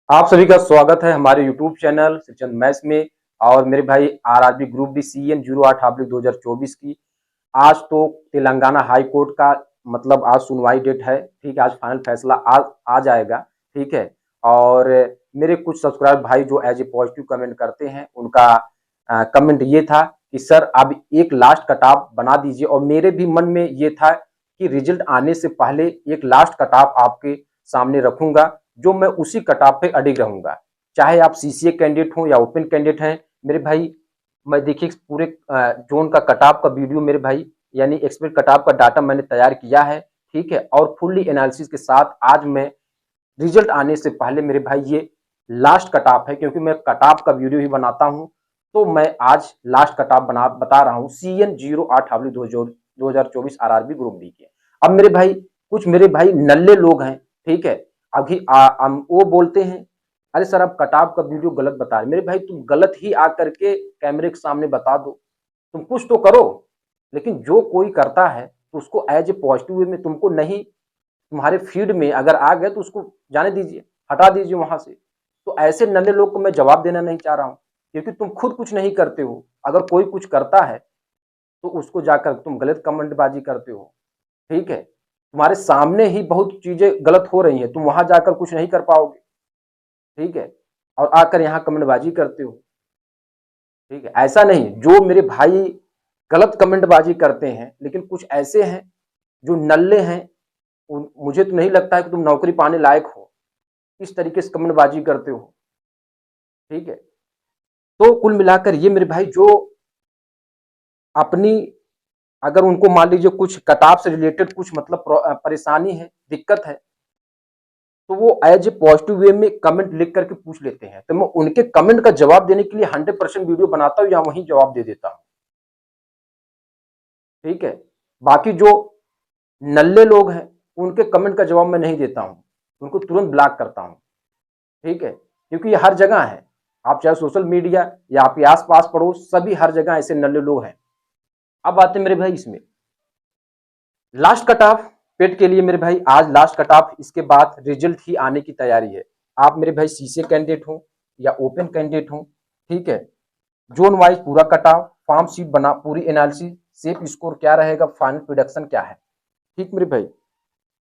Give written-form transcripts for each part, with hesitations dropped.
आप सभी का स्वागत है हमारे यूट्यूब चैनल श्रीचंद मैथ्स में। और मेरे भाई आरआरबी ग्रुप डी CN 08/2024 की आज तो तेलंगाना हाई कोर्ट का मतलब आज सुनवाई डेट है। ठीक है, आज फाइनल फैसला आ जाएगा। ठीक है। और मेरे कुछ सब्सक्राइबर भाई जो एज ए पॉजिटिव कमेंट करते हैं उनका कमेंट ये था कि सर अब एक लास्ट कटाव बना दीजिए। और मेरे भी मन में ये था कि रिजल्ट आने से पहले एक लास्ट कटाव आपके सामने रखूंगा, जो मैं उसी कटाव पे अडिग रहूंगा। चाहे आप CCA कैंडिडेट हो या ओपन कैंडिडेट हैं मेरे भाई। मैं देखिए पूरे जोन का कटाव का वीडियो मेरे भाई यानी एक्सपेक्ट कटाव का डाटा मैंने तैयार किया है। ठीक है। और फुल्ली एनालिसिस के साथ आज मैं रिजल्ट आने से पहले मेरे भाई ये लास्ट कटाव है, क्योंकि मैं कटाव का वीडियो ही बनाता हूं। तो मैं आज लास्ट कटाव बता रहा हूं CN 08/2024 RRB ग्रुप डी के। अब मेरे भाई कुछ मेरे भाई नल्ले लोग हैं। ठीक है। अभी वो बोलते हैं अरे सर आप कटाव का वीडियो गलत बता रहे। मेरे भाई तुम गलत ही आकर के कैमरे के सामने बता दो, तुम कुछ तो करो। लेकिन जो कोई करता है तो उसको एज ए पॉजिटिव वे में तुमको नहीं, तुम्हारे फीड में अगर आ गए तो उसको जाने दीजिए, हटा दीजिए वहां से। तो ऐसे नल्ले लोग को मैं जवाब देना नहीं चाह रहा हूं, क्योंकि तुम खुद कुछ नहीं करते हो। अगर कोई कुछ करता है तो उसको जाकर तुम गलत कमेंटबाजी करते हो। ठीक है। तुम्हारे सामने ही बहुत चीजें गलत हो रही हैं, तुम वहां जाकर कुछ नहीं कर पाओगे। ठीक है। और आकर यहाँ कमेंटबाजी करते हो। ठीक है। ऐसा नहीं, जो मेरे भाई गलत कमेंटबाजी करते हैं, लेकिन कुछ ऐसे हैं जो नल्ले हैं, मुझे तो नहीं लगता है कि तुम नौकरी पाने लायक हो, इस तरीके से कमेंटबाजी करते हो। ठीक है। तो कुल मिलाकर ये मेरे भाई जो अपनी, अगर उनको मान लीजिए कुछ कटाव से रिलेटेड कुछ मतलब परेशानी है, दिक्कत है, तो वो एज ए पॉजिटिव वे में कमेंट लिख करके पूछ लेते हैं। तो मैं उनके कमेंट का जवाब देने के लिए 100% वीडियो बनाता हूँ या वहीं जवाब दे देता हूँ। ठीक है। बाकी जो नल्ले लोग हैं उनके कमेंट का जवाब मैं नहीं देता हूँ, उनको तुरंत ब्लॉक करता हूँ। ठीक है। क्योंकि ये हर जगह है, आप चाहे सोशल मीडिया या आपके आस पास पड़ोस, सभी हर जगह ऐसे नल्ले लोग हैं। अब आते मेरे भाई इसमें लास्ट कट ऑफ पेट के लिए। मेरे भाई आज लास्ट कट ऑफ, इसके बाद रिजल्ट ही आने की तैयारी है। आप मेरे भाई CCA कैंडिडेट हो या ओपन कैंडिडेट हो, ठीक है, जोन वाइज पूरा कट ऑफ, फॉर्म शीट बना, पूरी एनालिसिस, सेफ स्कोर क्या रहेगा, फाइनल प्रोडक्शन क्या है। ठीक मेरे भाई।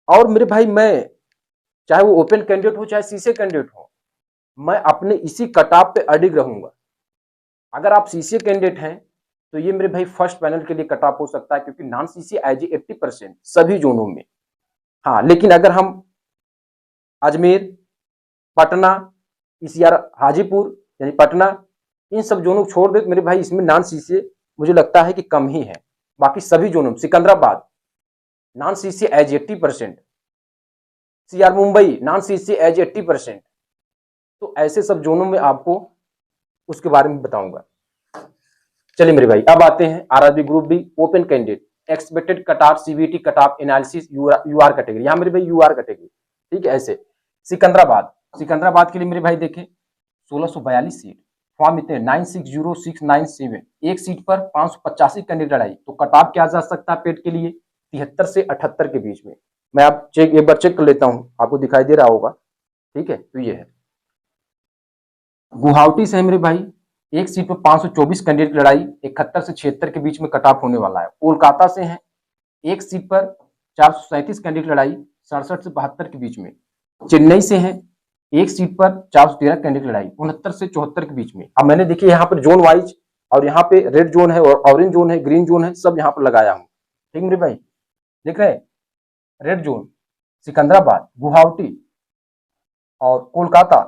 और मेरे भाई मैं चाहे वो ओपन कैंडिडेट हो चाहे CCA कैंडिडेट हो, मैं अपने इसी कटाव पे अडिग रहूंगा। अगर आप CCA कैंडिडेट हैं तो ये मेरे भाई फर्स्ट पैनल के लिए कटाव हो सकता है, क्योंकि नॉन CCA एज 80% सभी जोनों में। हाँ, लेकिन अगर हम अजमेर, पटना, ECR हाजीपुर यानी पटना, इन सब जोनों को छोड़ दे तो मेरे भाई इसमें नॉन CCA मुझे लगता है कि कम ही है। बाकी सभी जोनों में Secunderabad non CCA as 80%, CR Mumbai non CCA as 80%। तो ऐसे सब जोनों में आपको उसके बारे में बताऊंगा। चलिए मेरे भाई अब आते हैं RRB group D open candidate expected cut off CBT cut off analysis UR category. यहाँ मेरे भाई UR कैटेगरी। ठीक है। ऐसे सिकंदराबाद के लिए मेरे भाई देखें 1642 सीट, फॉर्म इतने 960697, एक सीट पर 585 कैंडिडेट लड़ाई। तो कट ऑफ क्या जा सकता है पेट के लिए 73 से 78 के बीच में। मैं आप एक बार चेक कर लेता हूं, आपको दिखाई दे रहा होगा। ठीक है। तो ये है गुवाहाटी से है मेरे भाई, एक सीट पर 524 कैंडिडेट की लड़ाई 71 से 76 के बीच में कट ऑफ होने वाला है। कोलकाता से है, एक सीट पर 437 कैंडिडेट लड़ाई 67 से 72 के बीच में। चेन्नई से है, एक सीट पर 413 कैंडिडेट लड़ाई 69 से 74 के बीच में। अब मैंने देखिए यहाँ पर जोन वाइज, और यहाँ पे रेड जोन है और ऑरेंज जोन है, ग्रीन जोन है, सब यहाँ पर लगाया हूँ। ठीक मेरे भाई, देख रहे हैं, रेड जोन सिकंदराबाद, गुवाहाटी और कोलकाता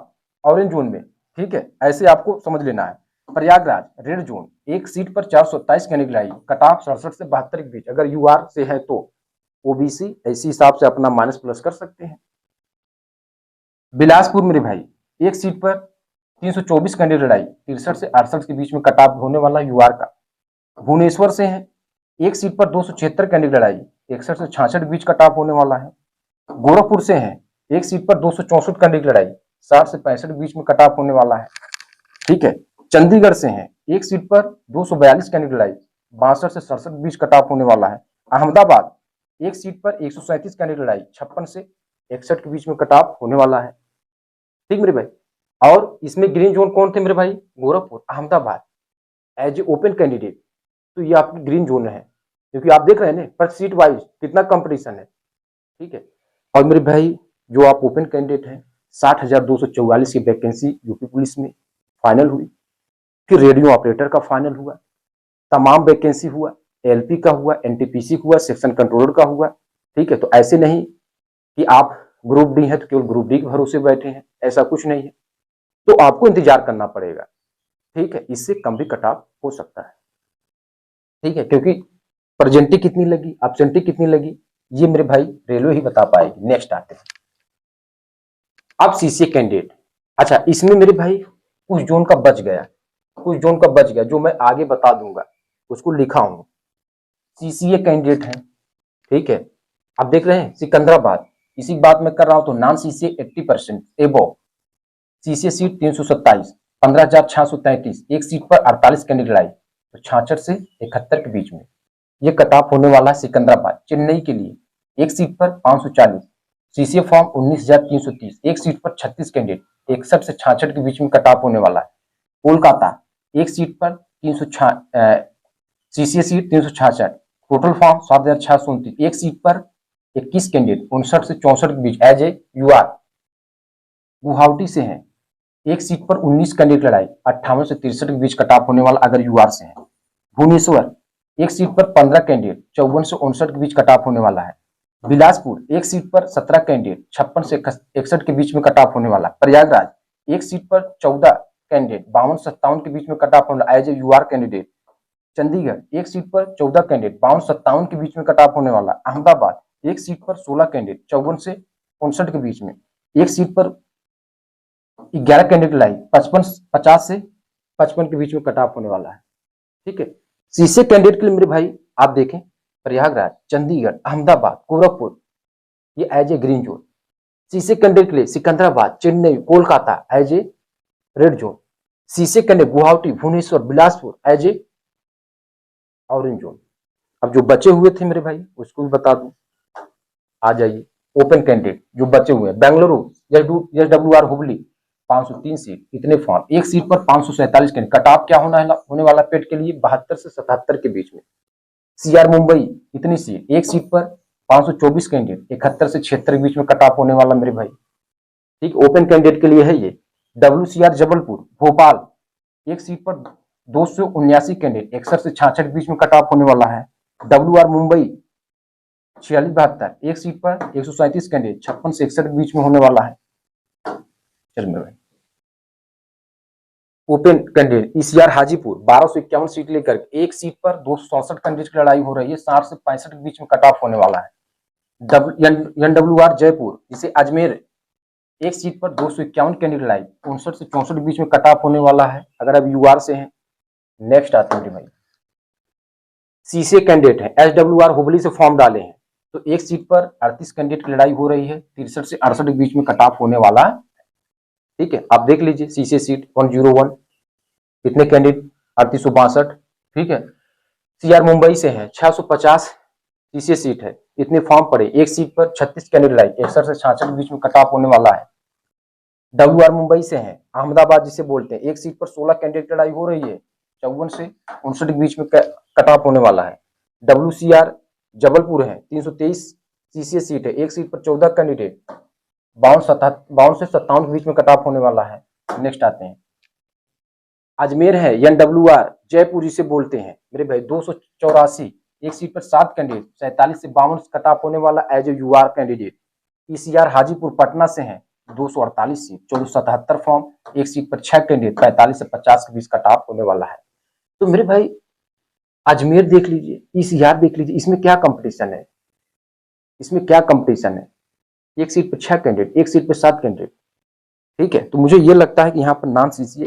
ऑरेंज जोन में। ठीक है। ऐसे आपको समझ लेना है। प्रयागराज रेड जोन, एक सीट पर 427 कैंडिडेट लड़ाई, कट ऑफ 67 से 72 के बीच। अगर UR से है तो OBC, इसी हिसाब से अपना माइनस प्लस कर सकते हैं। बिलासपुर मेरे भाई, एक सीट पर 324 कैंडिडेट लड़ाई 63 से 68 के बीच में कट ऑफ होने वाला UR का। भुवनेश्वर से है, एक सीट पर 276 कैंडिडेट लड़ाई 61 से 66 के बीच कट ऑफ होने वाला है। गोरखपुर से है, एक सीट पर 264 कैंडिडेट लड़ाई 60 से 65 के बीच में कट ऑफ होने वाला है। ठीक है। चंडीगढ़ से है, एक सीट पर 242 कैंडिडेट लड़ाई 62 से 67 के बीच कट ऑफ होने वाला है। अहमदाबाद, एक सीट पर 137 कैंडिडेट लड़ाई 56 से 61 के बीच में कट ऑफ होने वाला है। ठीक मेरे भाई। और इसमें ग्रीन जोन कौन थे मेरे भाई? Gorakhpur, Ahmedabad as a open candidate. तो ये आपकी ग्रीन जोन है, क्योंकि आप देख रहे हैं ना पर सीट वाइज कितना कंपटीशन है। ठीक है। और मेरे भाई जो आप ओपन कैंडिडेट हैं, 60,244 की वैकेंसी यूपी पुलिस में फाइनल हुई। फिर रेडियो ऑपरेटर का फाइनल हुआ, तमाम वैकेंसी हुआ, एलपी का हुआ, एनटीपीसी हुआ, सेक्शन कंट्रोलर का हुआ। ठीक है। तो ऐसे नहीं कि आप ग्रुप डी है तो केवल ग्रुप डी के भरोसे बैठे हैं, ऐसा कुछ नहीं है। तो आपको इंतजार करना पड़ेगा। ठीक है। इससे कम भी कट ऑफ हो सकता है। ठीक है। क्योंकि प्रेजेंटी कितनी लगी, एब्सेंटी कितनी लगी, ये मेरे भाई रेलवे ही बता पाएगी। नेक्स्ट आते हैं अब सीसीए कैंडिडेट। अच्छा, इसमें मेरे भाई कुछ जोन का बच गया, कुछ जोन का बच गया जो मैं आगे बता दूंगा, उसको लिखा हूं। सीसीए कैंडिडेट है। ठीक है। आप देख रहे हैं सिकंदराबाद, इसी बात मैं कर रहा हूं। तो नॉन सीसीए 80% एबो, सीसीए सीट 327, 15,633, एक सीट पर 48 कैंडिडेट लाई। तो 66 से 71 के बीच में ये कट ऑफ होने वाला है सिकंदराबाद। चेन्नई के लिए एक सीट पर 540, सीसीए फॉर्म 19,330, एक सीट पर 36 कैंडिडेट, 61 से 66 के बीच में कट ऑफ होने वाला है। कोलकाता एक सीट पर 306, सीसीए सीट 366, टोटल फॉर्म 7,629, एक सीट पर 21 कैंडिडेट, 59 से 64 के बीच एज ए यूआर। गुवाहाटी से हैं, एक सीट पर 19 कैंडिडेट लड़ाई, 58 से 63 के बीच कट ऑफ होने वाला अगर यूआर से है। भुवनेश्वर एक सीट पर 15 कैंडिडेट, 54 से 59 के बीच कट ऑफ होने वाला है। बिलासपुर एक सीट पर 17 कैंडिडेट, 56 से 61 के बीच में कट ऑफ होने वाला है। प्रयागराज एक सीट पर 14 कैंडिडेट, 52 से 57 के बीच में कट ऑफ होने as a UR candidate. Chandigarh एक सीट पर 14 कैंडिडेट, 52 से 57 के बीच में कट ऑफ होने वाला। अहमदाबाद एक सीट पर 16 कैंडिडेट, 54 से 59 के बीच में, एक सीट पर 11 कैंडिडेट लाई, 50 से 55 के बीच में कट ऑफ होने वाला है। ठीक है। सीसीए कैंडिडेट के लिए मेरे भाई आप देखें, प्रयागराज, चंडीगढ़, अहमदाबाद, गोरखपुर ये as a green zone. CCA candidate के लिए Secunderabad, Chennai, Kolkata as a red zone. CCA candidate Guwahati, Bhubaneswar, Bilaspur as a orange zone. अब जो बचे हुए थे मेरे भाई उसको भी बता दूं, आ जाइए। ओपन कैंडिडेट जो बचे हुए हैं, बेंगलुरु, एसडब्ल्यूआर हुबली 503 सीट, इतने फॉर्म, एक सीट पर 547 कैंडिडेट। कट ऑफ क्या होने वाला पेट के लिए 72 से 77 के बीच में। सीआर मुंबई इतनी सीट, एक सीट पर 524 कैंडिडेट, 71 से 76 के बीच में कट ऑफ होने वाला मेरे भाई। ठीक, ओपन कैंडिडेट के लिए है ये। डब्ल्यूसीआर जबलपुर, भोपाल एक सीट पर 279 कैंडिडेट, 61 से 66 के बीच में कट ऑफ होने वाला है। डब्ल्यूआर मुंबई 4672, एक सीट पर 137 कैंडिडेट, 56 से 61 के बीच में होने वाला है। चल मेरे भाई open candidate ECR Hajipur 1251 seat लेकर एक सीट पर 264 कैंडिडेट की लड़ाई हो रही है, 60 से 65 के बीच में कट ऑफ होने वाला है। एनडब्ल्यूआर जयपुर जिसे अजमेर एक सीट पर 251 कैंडिडेट लड़ाई, 59 से 64 के बीच में कट ऑफ होने वाला है अगर अब यूआर से हैं। नेक्स्ट आते हैं भाई, सीसीए कैंडिडेट है, एसडब्ल्यूआर हुबली से फॉर्म डाले हैं, तो एक सीट पर 38 कैंडिडेट की लड़ाई हो रही है, 63 से 68 के बीच में कट ऑफ होने वाला है। ठीक है। आप देख लीजिए सीसीए सीट 101, कितने कैंडिडेट 3862। ठीक है। सीआर मुंबई से है, 650 सीसीए सीट है, इतने फॉर्म पड़े, एक सीट पर 36 कैंडिडेट लड़ाई, 61 से 66 के बीच में कट ऑफ होने वाला है। डब्ल्यूआर मुंबई से है, अहमदाबाद जिसे बोलते हैं, एक सीट पर 16 कैंडिडेट लड़ाई हो रही है, 54 से 59 के बीच में कट ऑफ होने वाला है। डब्ल्यूसीआर जबलपुर है, 323 सीसीए सीट है, एक सीट पर 14 कैंडिडेट, 52 से 57 के बीच में कट ऑफ होने वाला है। नेक्स्ट आते हैं, अजमेर है, एनडब्ल्यूआर जयपुर जिसे बोलते हैं मेरे भाई, 284, एक सीट पर 7 कैंडिडेट, 47 से 52 कट ऑफ होने वाला as a UR candidate. ECR Hajipur Patna से है, 248 सीट, 1477 फॉर्म, एक सीट पर 6 कैंडिडेट, 45 से 50 के बीच कट ऑफ होने वाला है। तो मेरे भाई अजमेर देख लीजिए, ईसीआर देख लीजिए, इसमें क्या कंपटीशन है, इसमें क्या कंपटीशन है। एक सीट पर 6 कैंडिडेट, एक सीट पर 7 कैंडिडेट। ठीक है। तो मुझे ये लगता है कि यहाँ पर नॉन सीसीए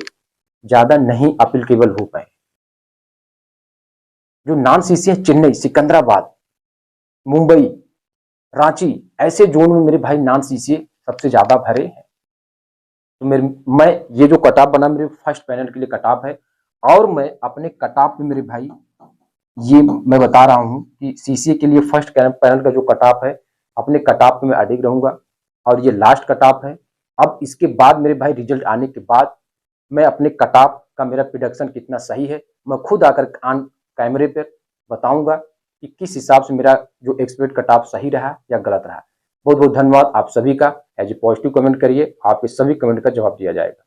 ज्यादा नहीं अप्लीकेबल हो पाए। जो नॉन सीसीए चेन्नई, सिकंदराबाद, मुंबई, रांची ऐसे जोन में मेरे भाई नॉन सीसीए सबसे ज्यादा भरे हैं। तो मैं ये जो कटऑफ बना मेरे फर्स्ट पैनल के लिए कटऑफ है, और मैं अपने कटऑफ में मेरे भाई ये मैं बता रहा हूं कि सीसीए के लिए फर्स्ट पैनल का जो कटऑफ है, अपने कटऑफ में मैं अडिग रहूंगा, और ये लास्ट कटऑफ है। अब इसके बाद मेरे भाई रिजल्ट आने के बाद मैं अपने कट-ऑफ का मेरा प्रिडिक्शन कितना सही है, मैं खुद आकर ऑन कैमरे पर बताऊँगा कि किस हिसाब से मेरा जो एक्सपेक्ट कट-ऑफ सही रहा या गलत रहा। बहुत-बहुत धन्यवाद आप सभी का। एज़ ए पॉजिटिव कमेंट करिए, आपके सभी कमेंट का जवाब दिया जाएगा।